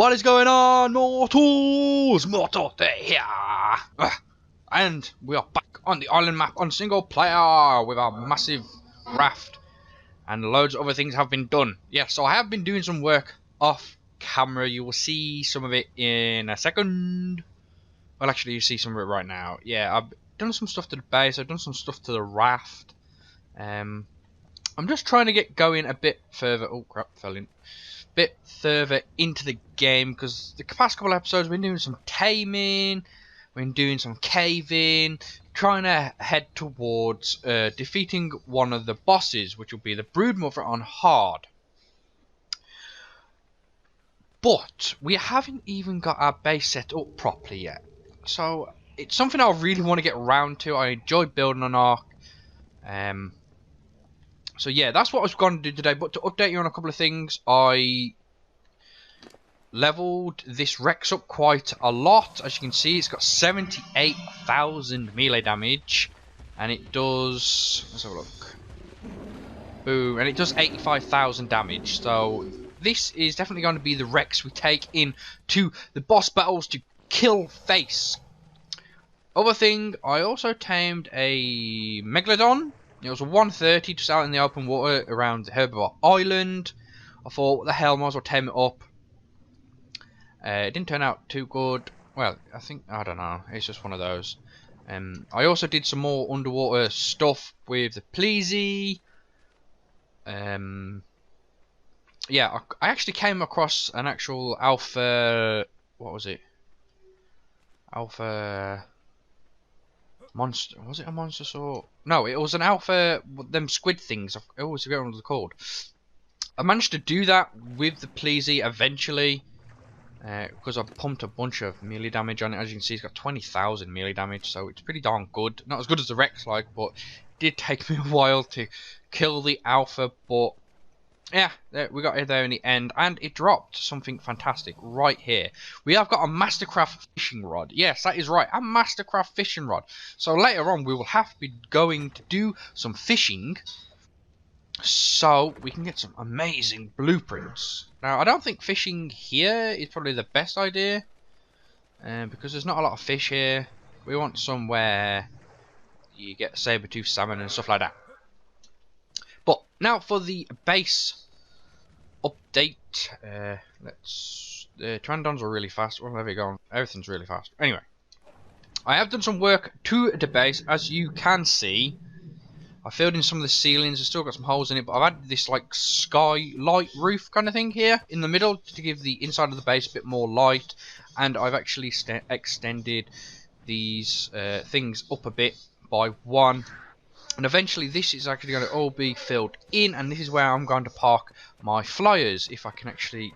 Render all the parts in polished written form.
What is going on, mortals? Mortopia! And we are back on the island map on single player with our massive raft, and loads of other things have been done. Yeah, so I have been doing some work off camera. You will see some of it in a second. Well, actually, you see some of it right now. Yeah, I've done some stuff to the base. I've done some stuff to the raft. I'm just trying to get going a bit further. Oh crap, fell in. Bit further into the game, because the past couple episodes we've been doing some taming, we've been doing some caving, trying to head towards defeating one of the bosses, which will be the Broodmother on hard. But we haven't even got our base set up properly yet, so it's something I really want to get around to. I enjoy building an arc. So yeah, that's what I was going to do today. But to update you on a couple of things, I leveled this Rex up quite a lot. As you can see, it's got 78,000 melee damage, and it does, let's have a look, boom, and it does 85,000 damage. So this is definitely going to be the Rex we take in to the boss battles to kill face. Other thing, I also tamed a Megalodon. It was a 130 just out in the open water around the Herbivore Island. I thought, what the hell, might as well tame it up. It didn't turn out too good. Well, I don't know. It's just one of those. I also did some more underwater stuff with the Pleasy. Yeah, I actually came across an actual alpha. What was it? Alpha monster. Was it a monster sort? No, it was an alpha. Them squid things. I always forget what they're called. I managed to do that with the Pleasy eventually. Because I've pumped a bunch of melee damage on it. As you can see, it's got 20,000 melee damage, so it's pretty darn good. Not as good as the Rex, like, but it did take me a while to kill the alpha. But yeah, we got it there in the end, and it dropped something fantastic right here. We have got a Mastercraft fishing rod. Yes, that is right, a Mastercraft fishing rod. So later on, we will have to be going to do some fishing, so we can get some amazing blueprints. Now, I don't think fishing here is probably the best idea, because there's not a lot of fish here. We want somewhere you get saber-tooth salmon and stuff like that. But now for the base update. The Trandons are really fast. Well, there we go. Everything's really fast. Anyway, I have done some work to the base, as you can see. I filled in some of the ceilings. I've still got some holes in it, but I've added this like skylight roof kind of thing here in the middle to give the inside of the base a bit more light. And I've actually extended these things up a bit by one. And eventually this is actually going to all be filled in, and this is where I'm going to park my flyers, if I can actually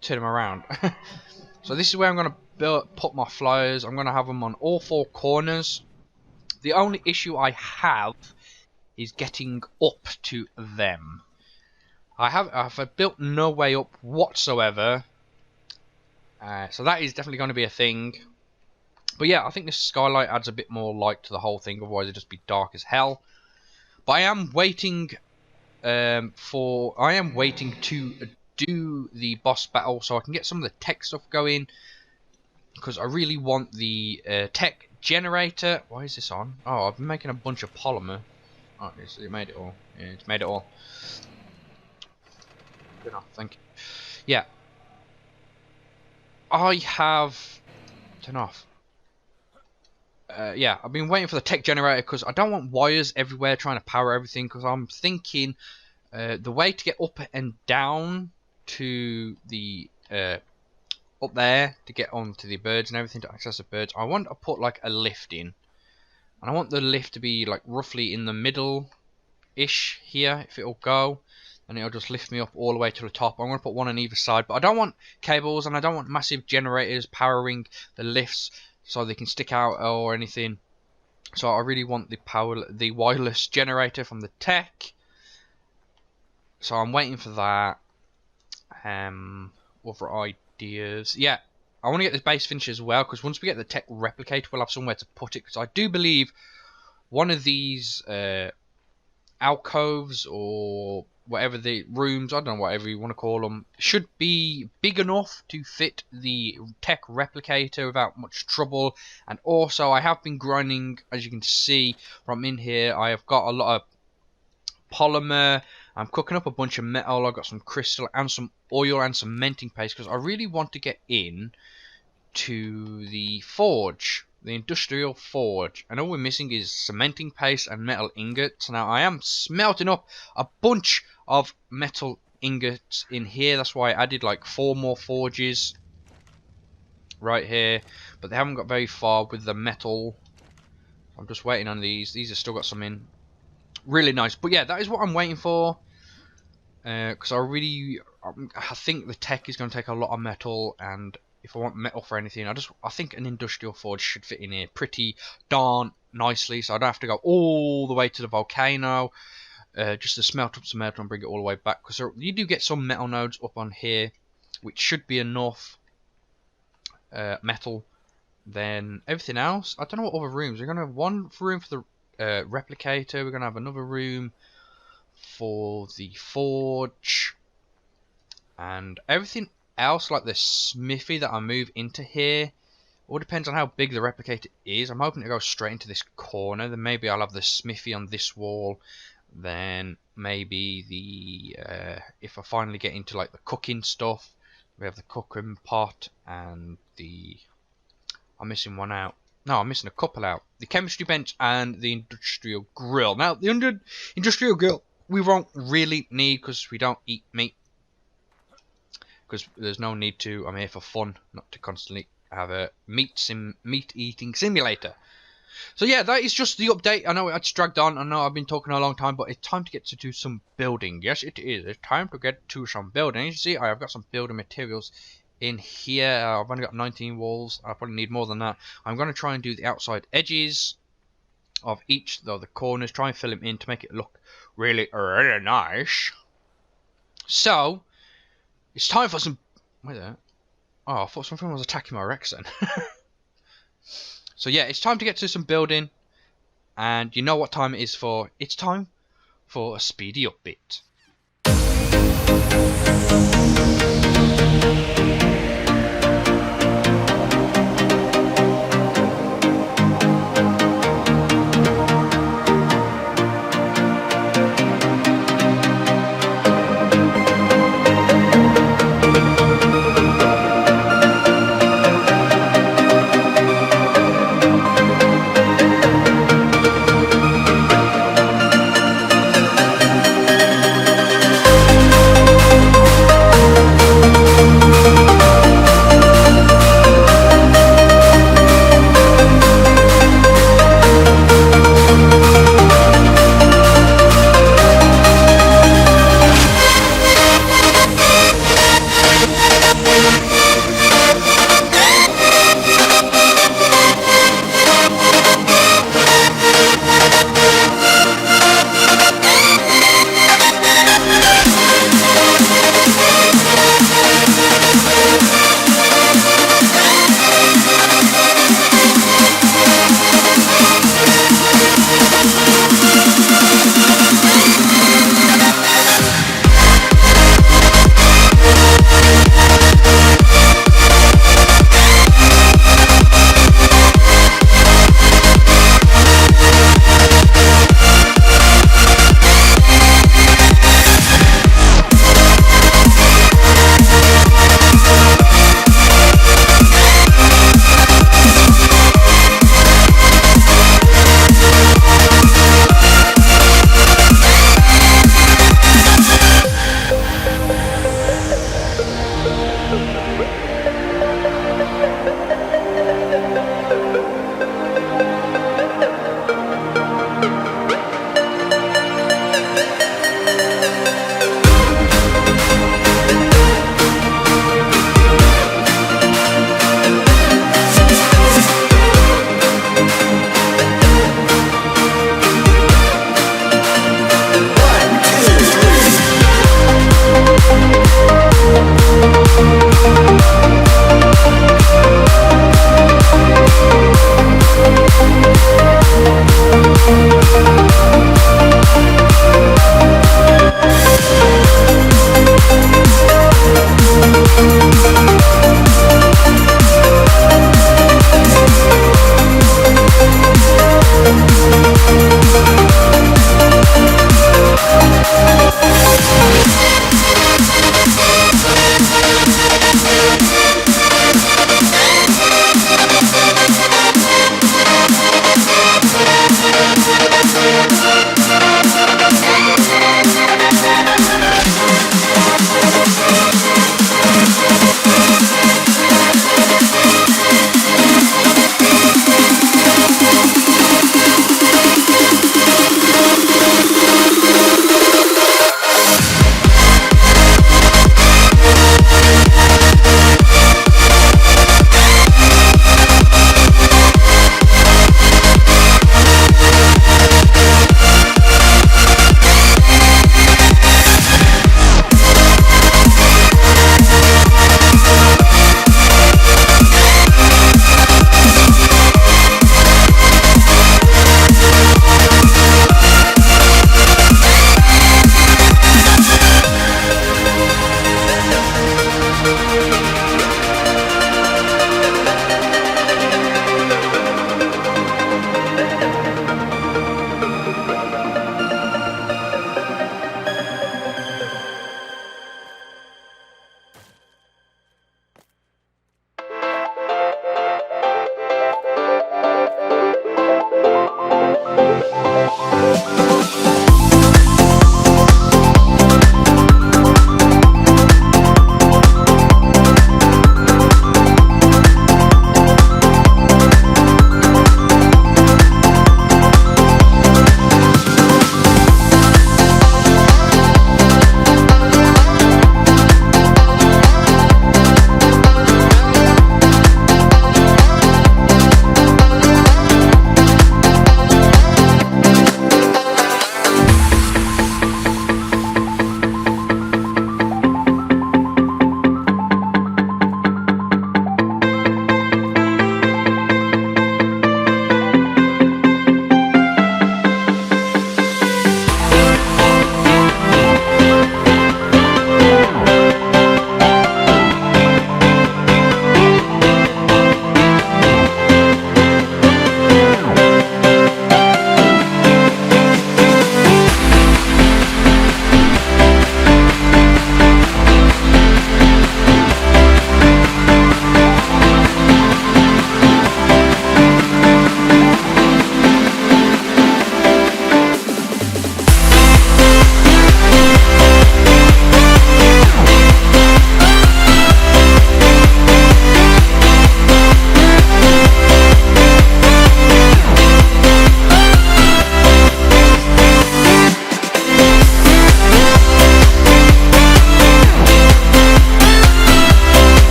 turn them around. So this is where I'm going to put my flyers. I'm going to have them on all four corners. The only issue I have is getting up to them. I've built no way up whatsoever, so that is definitely going to be a thing. But yeah, I think this skylight adds a bit more light to the whole thing, otherwise it'd just be dark as hell. But I am waiting to do the boss battle so I can get some of the tech stuff going, because I really want the tech generator. Why is this on? Oh, I've been making a bunch of polymer. Oh, it made it all. Yeah, it's made it all. Good enough, thank you. Yeah. I have turned off. Yeah, I've been waiting for the tech generator because I don't want wires everywhere trying to power everything, because I'm thinking the way to get up and down to the up there to get onto the birds and everything, to access the birds, I want to put like a lift in. And I want the lift to be like roughly in the middle-ish here, if it'll go. And it'll just lift me up all the way to the top. I'm going to put one on either side. But I don't want cables, and I don't want massive generators powering the lifts so they can stick out or anything. So I really want the wireless generator from the tech. So I'm waiting for that. Other ideas. Yeah. I want to get this base finished as well, because once we get the tech replicator, we'll have somewhere to put it. Because I do believe one of these alcoves or whatever the rooms, I don't know, whatever you want to call them, should be big enough to fit the tech replicator without much trouble. And also, I have been grinding, as you can see from in here. I have got a lot of polymer. I'm cooking up a bunch of metal. I've got some crystal and some oil and cementing paste because I really want to get in to the forge, the industrial forge, and all we're missing is cementing paste and metal ingots. Now I am smelting up a bunch of metal ingots in here. That's why I added like 4 more forges right here, but they haven't got very far with the metal. I'm just waiting on these. These have still got some in. Really nice. But yeah, that is what I'm waiting for, because I think the tech is going to take a lot of metal, and if I want metal for anything, I think an industrial forge should fit in here pretty darn nicely, so I don't have to go all the way to the volcano just to smelt up some metal and bring it all the way back, because you do get some metal nodes up on here, which should be enough metal. Then everything else, I don't know what other rooms. We're going to have one room for the replicator, we're going to have another room for the forge, and everything else, like the smithy that I move into here, all depends on how big the replicator is. I'm hoping to go straight into this corner. Then maybe I'll have the smithy on this wall. Then maybe the if I finally get into like the cooking stuff, we have the cooking pot and the, I'm missing one out. No, I'm missing a couple out. The chemistry bench and the industrial grill. Now the industrial grill we won't really need because we don't eat meat. Because there's no need to. I'm here for fun, not to constantly have a meat eating simulator. So yeah, that is just the update. I know it's dragged on. I know I've been talking a long time, but it's time to get to do some building. Yes, it is. It's time to get to some building. As you see, I have got some building materials in here. I've only got 19 walls. I probably need more than that. I'm going to try and do the outside edges of each of the corners. Try and fill them in to make it look really, really nice. So it's time for some. Wait there. Oh, I thought something was attacking my Rex then. So yeah, it's time to get to some building, and you know what time it is for. It's time for a speedy update.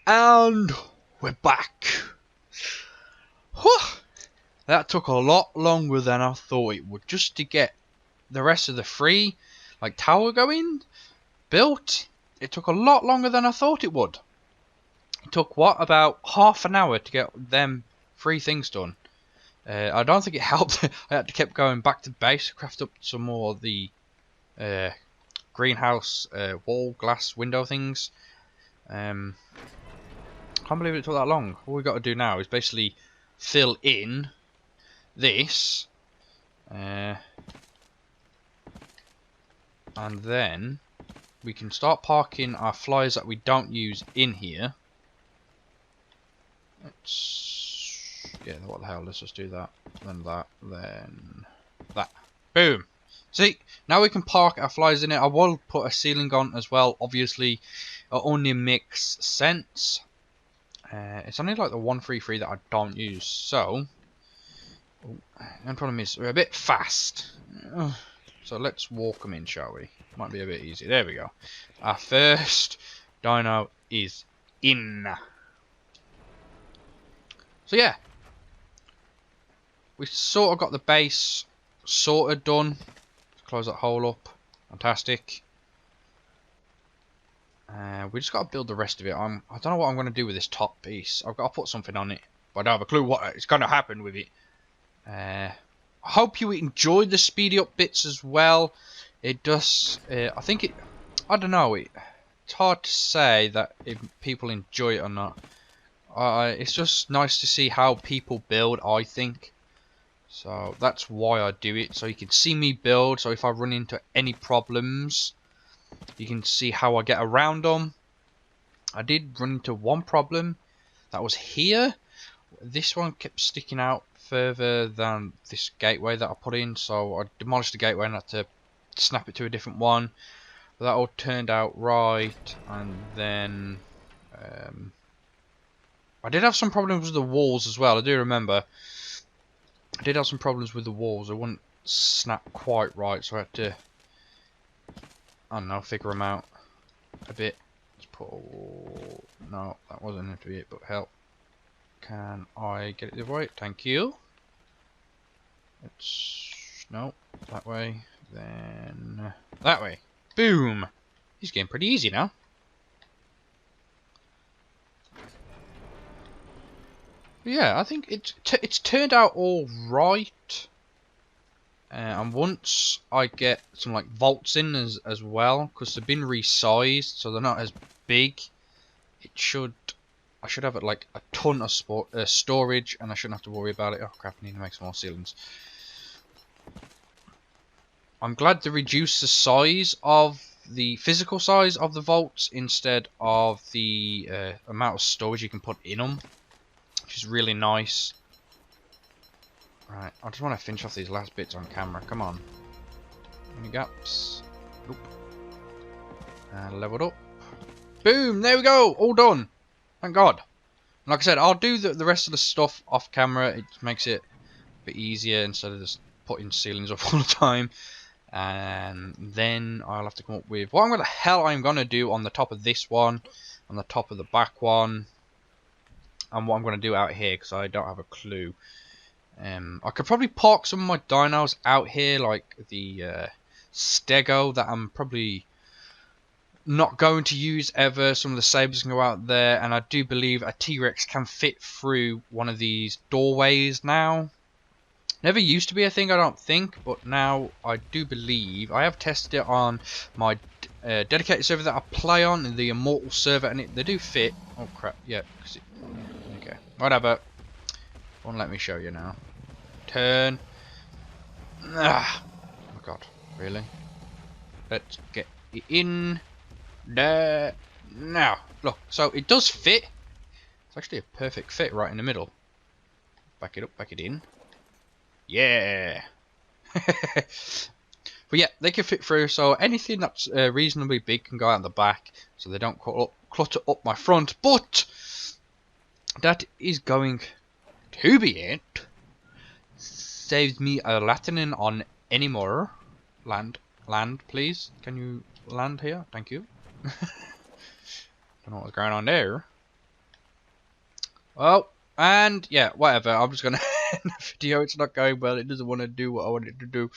And we're back. Whew. That took a lot longer than I thought it would, just to get the rest of the free tower going built. It took a lot longer than I thought it would. It took about half an hour to get them 3 things done. I don't think it helped. I had to keep going back to base to craft up some more of the greenhouse wall glass window things. Can't believe it took that long. All we got to do now is basically fill in this, and then we can start parking our flyers that we don't use in here. Yeah, what the hell? Let's just do that, then that, then that. Boom. See, now we can park our flyers in it. I will put a ceiling on as well. Obviously, it only makes sense. It's only like the 133 that I don't use, so the problem is we're a bit fast. So let's walk them in, shall we? Might be a bit easy. There we go. Our first dino is in. So yeah, we sort of got the base sorted done. Close that hole up. Fantastic. We just got to build the rest of it. I don't know what I'm going to do with this top piece. I've got to put something on it, but I don't have a clue what is going to happen with it. I hope you enjoyed the speedy up bits as well. It does. I think it. I don't know. It's hard to say that if people enjoy it or not. It's just nice to see how people build, I think. So that's why I do it. So you can see me build. So if I run into any problems, you can see how I get around them. I did run into one problem. That was here. This one kept sticking out further than this gateway that I put in. So I demolished the gateway and had to snap it to a different one. But that all turned out right. And then I did have some problems with the walls as well. I do remember. I did have some problems with the walls. They wouldn't snap quite right. So I had to, I don't know, figure them out a bit. Let's put all... No, that wasn't meant to be it, but help. Can I get it the other way? Thank you. Let's... No, that way. Then... that way. Boom! He's getting pretty easy now. But yeah, I think it's turned out all right. And once I get some vaults in as well, because they've been resized, so they're not as big. I should have a ton of storage, and I shouldn't have to worry about it. Oh crap! I need to make some more ceilings. I'm glad they reduced the size of the physical size of the vaults instead of the amount of storage you can put in them, which is really nice. Right, I just want to finish off these last bits on camera. Come on. Any gaps? Nope. And leveled up. Boom! There we go! All done! Thank God. Like I said, I'll do the rest of the stuff off camera. It makes it a bit easier instead of just putting ceilings up all the time. And then I'll have to come up with what the hell I'm going to do on the top of this one, on the top of the back one, and what I'm going to do out here, because I don't have a clue. I could probably park some of my dinos out here, like the Stego that I'm probably not going to use ever. Some of the Sabres can go out there, and I do believe a T-Rex can fit through one of these doorways now. Never used to be a thing, I don't think, but now I do believe. I have tested it on my dedicated server that I play on, the Immortal server, and they do fit. Oh crap, yeah. Okay, whatever. Won't let me show you now. Turn. Ah. Oh my god, really? Let's get it in there now. Look, so it does fit. It's actually a perfect fit right in the middle. Back it up, back it in. Yeah. But yeah, they can fit through. So anything that's reasonably big can go out the back, so they don't clutter up my front. But that is going to be it. Saves me a Latin on any more land, please. Can you land here? Thank you. Don't know what's going on there. Well, and yeah, whatever. I'm just gonna end the video. It's not going well. It doesn't want to do what I want it to do.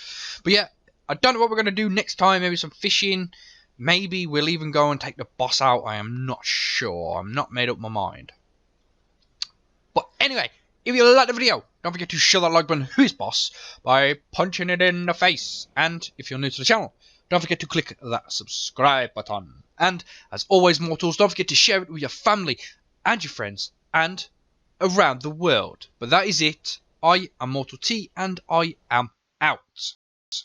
But yeah, I don't know what we're gonna do next time. Maybe some fishing. Maybe we'll even go and take the boss out. I am not sure. I'm not made up my mind. But anyway, if you like the video, don't forget to show that like button, who is boss, by punching it in the face. And if you're new to the channel, don't forget to click that subscribe button. And as always, mortals, don't forget to share it with your family and your friends and around the world. But that is it. I am Mortal T, and I am out.